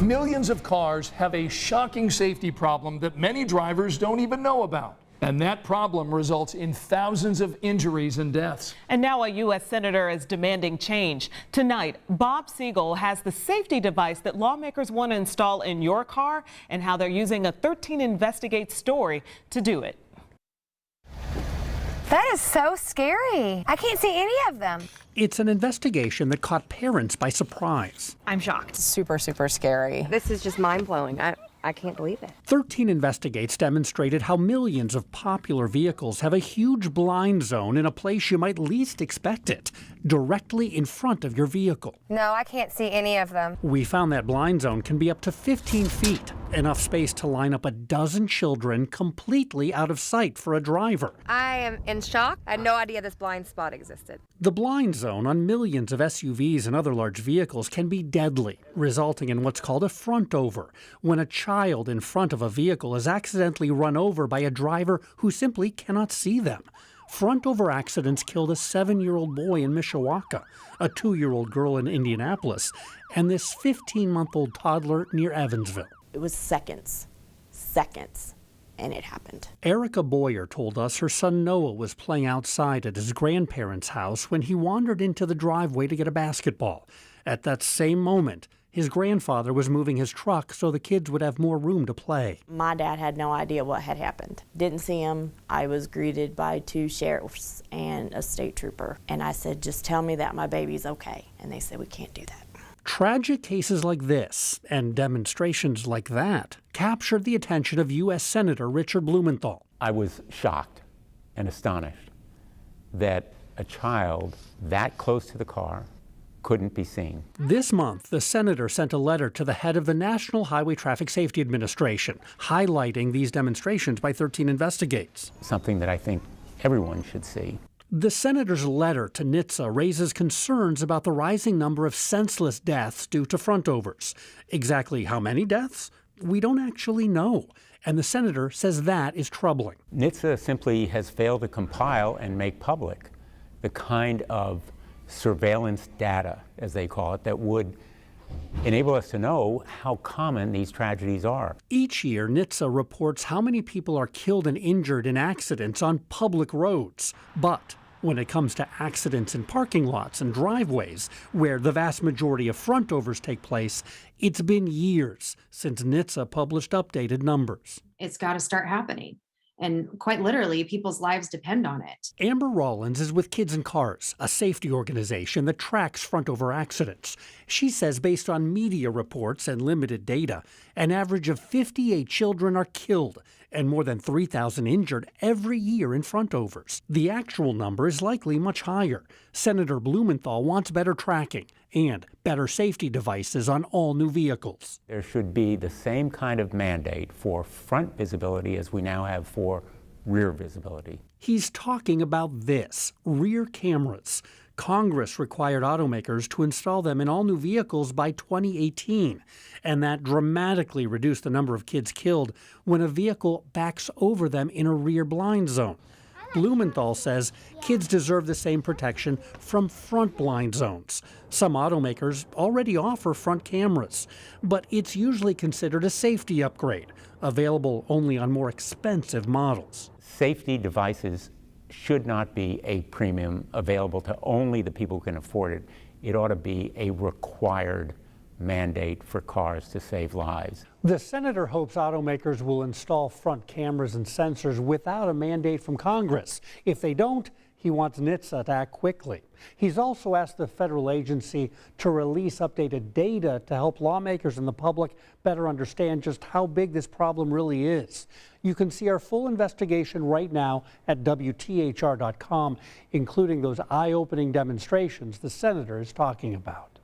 Millions of cars have a shocking safety problem that many drivers don't even know about. And that problem results in thousands of injuries and deaths. And now a U.S. senator is demanding change. Tonight, Bob Siegel has the safety device that lawmakers want to install in your car and how they're using a 13 Investigate story to do it. That is so scary. I can't see any of them. It's an investigation that caught parents by surprise. I'm shocked. Super scary. This is just mind-blowing. I can't believe it. 13 Investigates demonstrated how millions of popular vehicles have a huge blind zone in a place you might least expect it, directly in front of your vehicle. No, I can't see any of them. We found that blind zone can be up to 15 feet, enough space to line up a dozen children completely out of sight for a driver. I am in shock. I had no idea this blind spot existed. The blind zone on millions of SUVs and other large vehicles can be deadly, resulting in what's called a frontover, when a child in front of a vehicle is accidentally run over by a driver who simply cannot see them. Front-over accidents killed a 7-year-old boy in Mishawaka, a 2-year-old girl in Indianapolis, and this 15-month-old toddler near Evansville. It was seconds, and it happened. Erica Boyer told us her son Noah was playing outside at his grandparents' house when he wandered into the driveway to get a basketball. At that same moment, his grandfather was moving his truck so the kids would have more room to play. My dad had no idea what had happened. Didn't see him. I was greeted by 2 sheriffs and a state trooper. And I said, just tell me that my baby's okay. And they said, we can't do that. Tragic cases like this and demonstrations like that captured the attention of U.S. Senator Richard Blumenthal. I was shocked and astonished that a child that close to the car couldn't be seen. This month, the senator sent a letter to the head of the National Highway Traffic Safety Administration, highlighting these demonstrations by 13 Investigates. Something that I think everyone should see. The senator's letter to NHTSA raises concerns about the rising number of senseless deaths due to frontovers. Exactly how many deaths? We don't actually know. And the senator says that is troubling. NHTSA simply has failed to compile and make public the kind of surveillance data, as they call it, that would enable us to know how common these tragedies are. Each year, NHTSA reports how many people are killed and injured in accidents on public roads. But when it comes to accidents in parking lots and driveways, where the vast majority of frontovers take place, it's been years since NHTSA published updated numbers. It's got to start happening. And quite literally, people's lives depend on it. Amber Rollins is with Kids and Cars, a safety organization that tracks frontover accidents. She says based on media reports and limited data, an average of 58 children are killed and more than 3,000 injured every year in frontovers. The actual number is likely much higher. Senator Blumenthal wants better tracking and better safety devices on all new vehicles. There should be the same kind of mandate for front visibility as we now have for rear visibility. He's talking about this, rear cameras. Congress required automakers to install them in all new vehicles by 2018, and that dramatically reduced the number of kids killed when a vehicle backs over them in a rear blind zone. Blumenthal says kids deserve the same protection from front blind zones. Some automakers already offer front cameras, but it's usually considered a safety upgrade, available only on more expensive models. Safety devices should not be a premium available to only the people who can afford it. It ought to be a required mandate for cars to save lives. The senator hopes automakers will install front cameras and sensors without a mandate from Congress. If they don't, he wants NHTSA to act quickly. He's also asked the federal agency to release updated data to help lawmakers and the public better understand just how big this problem really is. You can see our full investigation right now at WTHR.com, including those eye-opening demonstrations the senator is talking about.